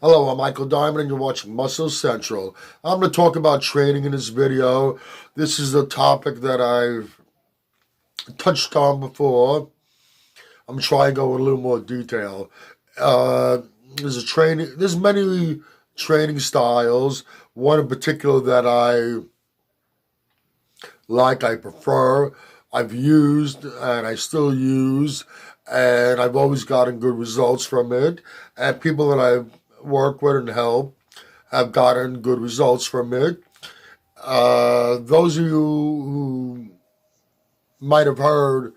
Hello, I'm Michael Diamond and you're watching Muscle Central. I'm going to talk about training in this video. This is a topic that I've touched on before. I'm trying to go in a little more detail. There's many training styles. One in particular that I I prefer, I've used and I still use, and I've always gotten good results from it. And people that I've worked with and helped have gotten good results from it. Those of you who might have heard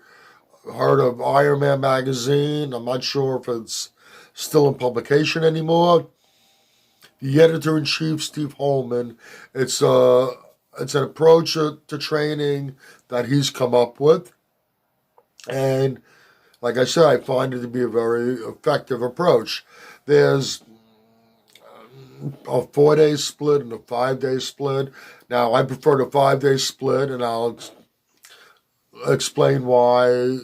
of Iron Man magazine, I'm not sure if it's still in publication anymore. The editor in chief, Steve Holman, it's an approach to training that he's come up with, and like I said, I find it to be a very effective approach. There's a 4 day split and a 5 day split. Now, I prefer the 5 day split, and I'll explain why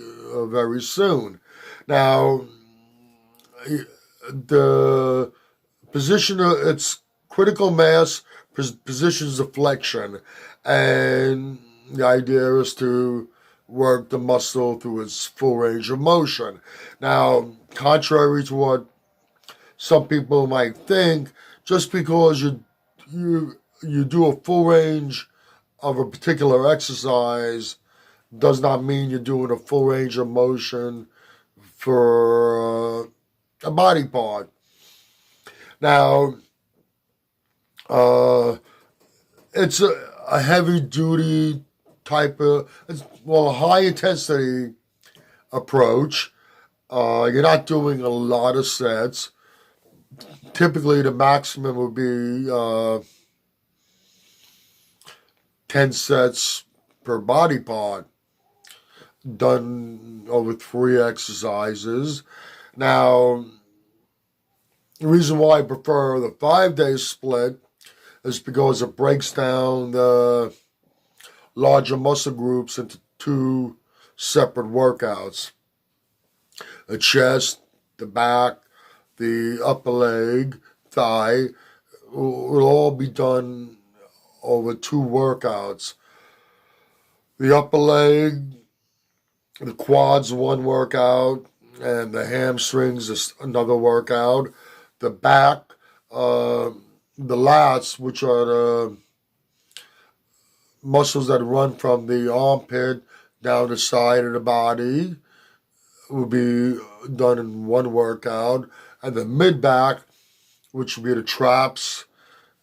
very soon. Now, the it's critical mass positions of flexion, and the idea is to work the muscle through its full range of motion. Now, contrary to what some people might think, just because you do a full range of a particular exercise does not mean you're doing a full range of motion for a body part. Now, it's a heavy duty type of, a high intensity approach. You're not doing a lot of sets. Typically, the maximum would be 10 sets per body part, done over 3 exercises. Now, the reason why I prefer the 5 day split is because it breaks down the larger muscle groups into two separate workouts. The chest, the back, the upper leg, thigh, will all be done over 2 workouts. The upper leg, the quads, one workout, and the hamstrings is another workout. The back, the lats, which are the muscles that run from the armpit down the side of the body, will be done in one workout. And the mid back, which would be the traps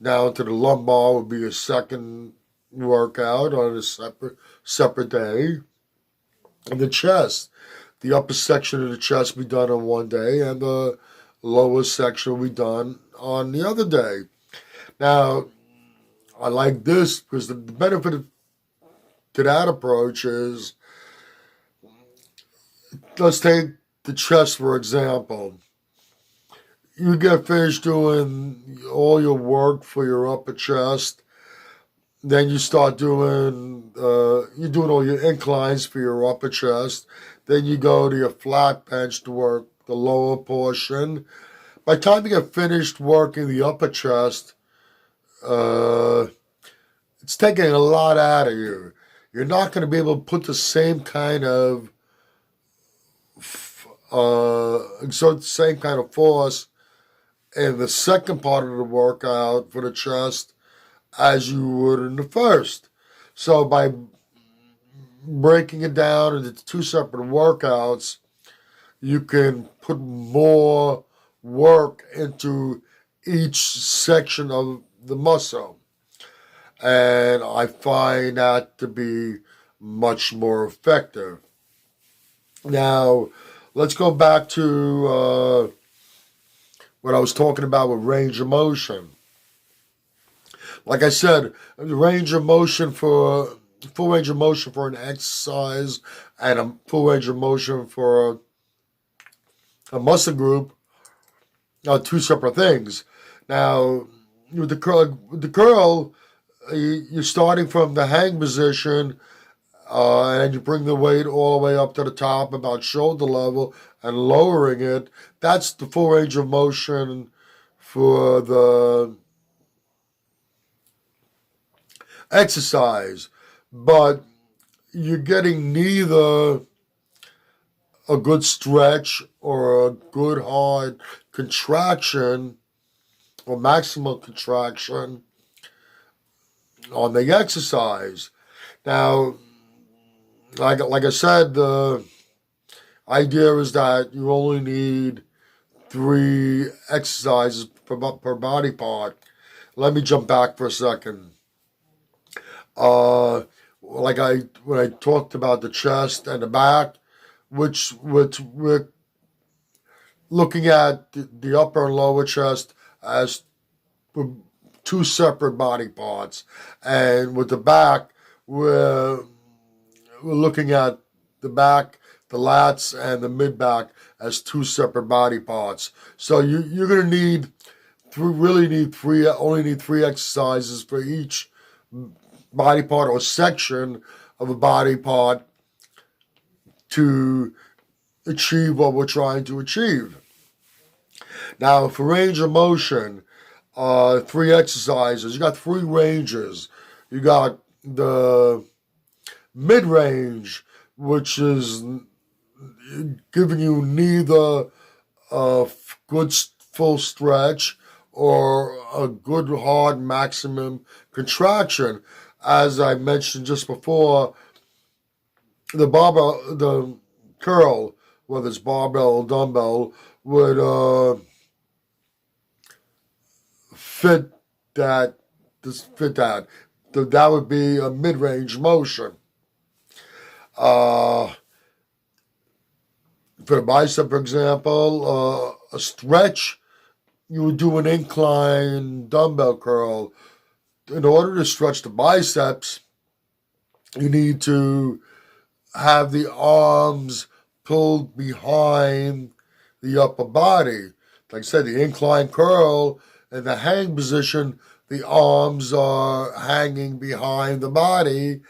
down to the lumbar, would be a second workout on a separate day. And the chest, the upper section of the chest will be done on one day, and the lower section will be done on the other day. Now, I like this because the benefit to that approach is, let's take the chest for example. You get finished doing all your work for your upper chest, then you start doing you're doing all your inclines for your upper chest. Then you go to your flat bench to work the lower portion. By the time you get finished working the upper chest, it's taking a lot out of you. You're not going to be able to put the same kind of exert the same kind of force in the second part of the workout for the chest as you would in the first. So by breaking it down into 2 separate workouts, you can put more work into each section of the muscle. And I find that to be much more effective. Now, let's go back to what I was talking about with range of motion. Like I said, the range of motion for full range of motion for an exercise and a full range of motion for a muscle group are 2 separate things. Now, with the curl, you're starting from the hang position, and you bring the weight all the way up to the top, about shoulder level, and lowering it. That's the full range of motion for the exercise, but you're getting neither a good stretch or a good hard contraction or maximal contraction on the exercise. Now, like I said, the idea is that you only need 3 exercises per body part. Let me jump back for a second. When I talked about the chest and the back, which we're looking at the upper and lower chest as 2 separate body parts, and with the back, we're looking at the back, the lats, and the mid back as 2 separate body parts. So you're going to only need 3 exercises for each body part or section of a body part to achieve what we're trying to achieve. Now, for range of motion, 3 exercises. You got 3 ranges. You got the mid-range, which is giving you neither a good full stretch or a good hard maximum contraction. As I mentioned just before, the curl, whether it's barbell or dumbbell, would fit that. That would be a mid-range motion. For the bicep, for example, a stretch, you would do an incline dumbbell curl. In order to stretch the biceps, you need to have the arms pulled behind the upper body. Like I said, the incline curl, in the hang position, the arms are hanging behind the body,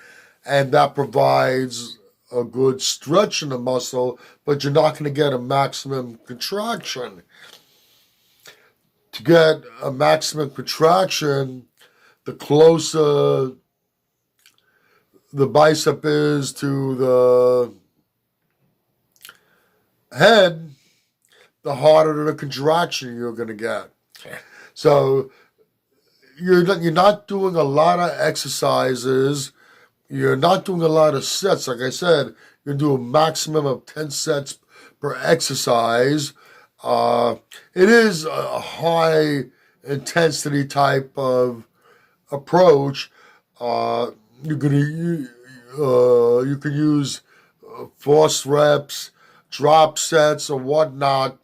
and that provides a good stretch in the muscle, but you're not going to get a maximum contraction. To get a maximum contraction, the closer the bicep is to the head, the harder the contraction you're going to get. So you're not doing a lot of exercises. You're not doing a lot of sets. Like I said, you do a maximum of 10 sets per exercise. It is a high intensity type of approach. You can use force reps, drop sets, or whatnot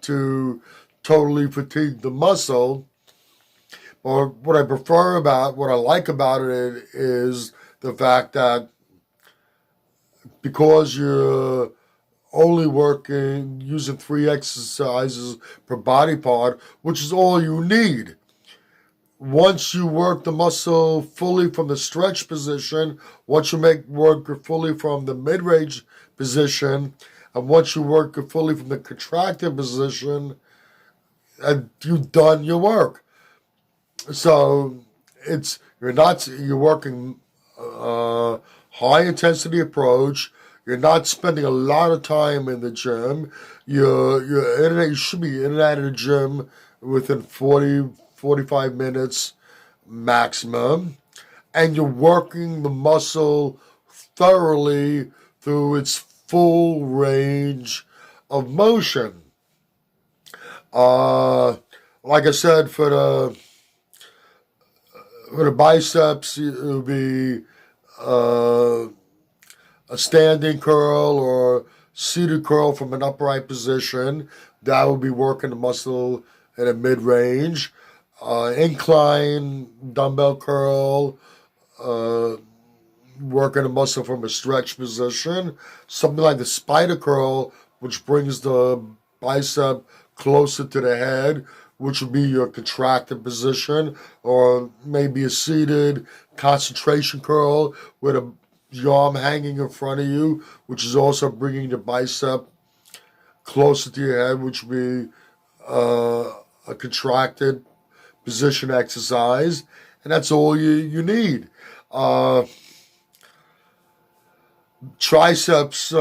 to totally fatigue the muscle. Or what I like about it is the fact that because you're only using 3 exercises per body part, which is all you need. Once you work the muscle fully from the stretch position, once you work it fully from the mid-range position, and once you work it fully from the contracted position, and you've done your work. So you're working high intensity approach. You're not spending a lot of time in the gym. You should be in and out of the gym within 45 minutes maximum, and you're working the muscle thoroughly through its full range of motion. Like I said, for the biceps, it would be a standing curl or seated curl from an upright position. That would be working the muscle in a mid-range. Incline dumbbell curl, working the muscle from a stretch position. Something like the spider curl, which brings the bicep closer to the head, which would be your contracted position, or maybe a seated concentration curl with your arm hanging in front of you, which is also bringing the bicep closer to your head, which would be a contracted position exercise, and that's all you need. Triceps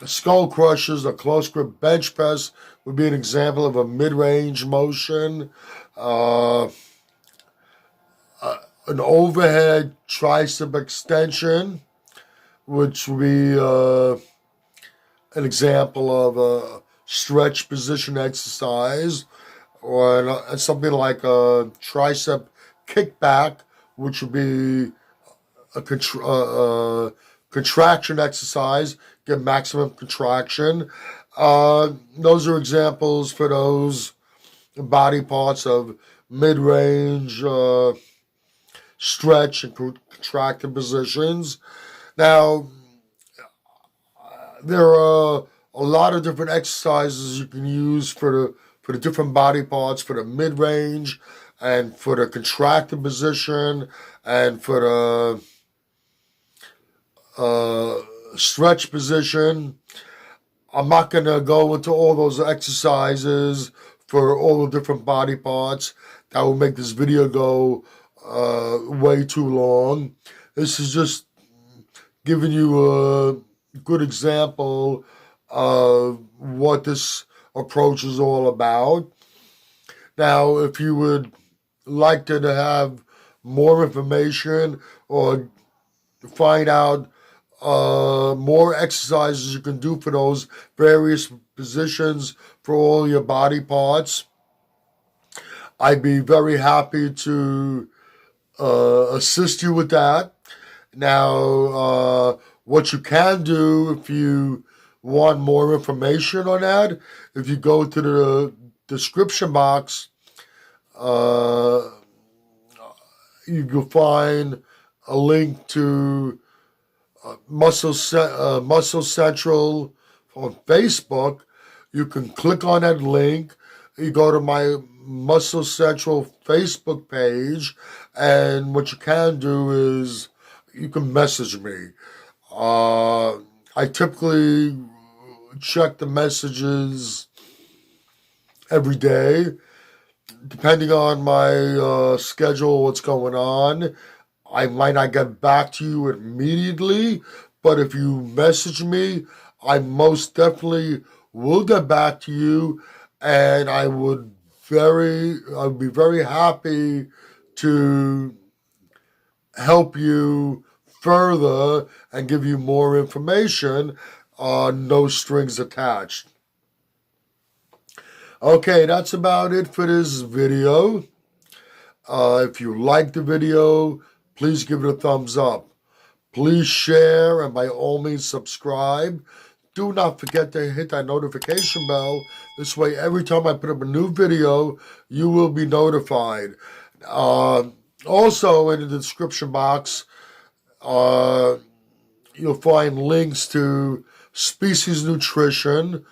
skull crushers, a close grip bench press would be an example of a mid-range motion. An overhead tricep extension, which would be an example of a stretch position exercise, or something like a tricep kickback, which would be a contraction exercise, get maximum contraction. Those are examples for those body parts of mid-range stretch and contracted positions. Now, there are a lot of different exercises you can use for the different body parts, for the mid-range and for the contracted position and for the stretch position. I'm not going to go into all those exercises for all the different body parts. That will make this video go way too long. This is just giving you a good example of what this approach is all about. Now, if you would like to have more information or find out more exercises you can do for those various positions for all your body parts, I'd be very happy to assist you with that. Now, what you can do if you want more information on that, if you go to the description box, you can find a link to Muscle Central on Facebook. You can click on that link. You go to my Muscle Central Facebook page, and what you can do is you can message me. I typically check the messages every day, depending on my schedule, what's going on. I might not get back to you immediately, but if you message me, I most definitely will get back to you, and I'd be very happy to help you further and give you more information on no strings attached. Okay, that's about it for this video. If you liked the video, please give it a thumbs up. Please share, and by all means subscribe. Do not forget to hit that notification bell. This way, every time I put up a new video, you will be notified. Also, in the description box, you'll find links to Species Nutrition,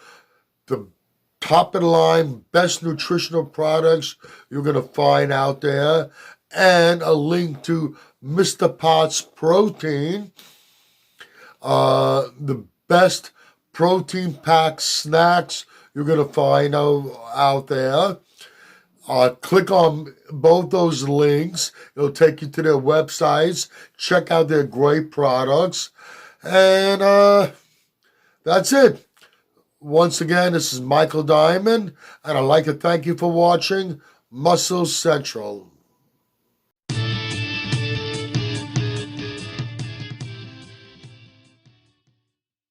the top of the line best nutritional products you're going to find out there, and a link to Mr. Potts Protein, the best protein-packed snacks you're going to find out there. Click on both those links. It'll take you to their websites. Check out their great products. And that's it. Once again, this is Michael Diamond, and I'd like to thank you for watching Muscle Central.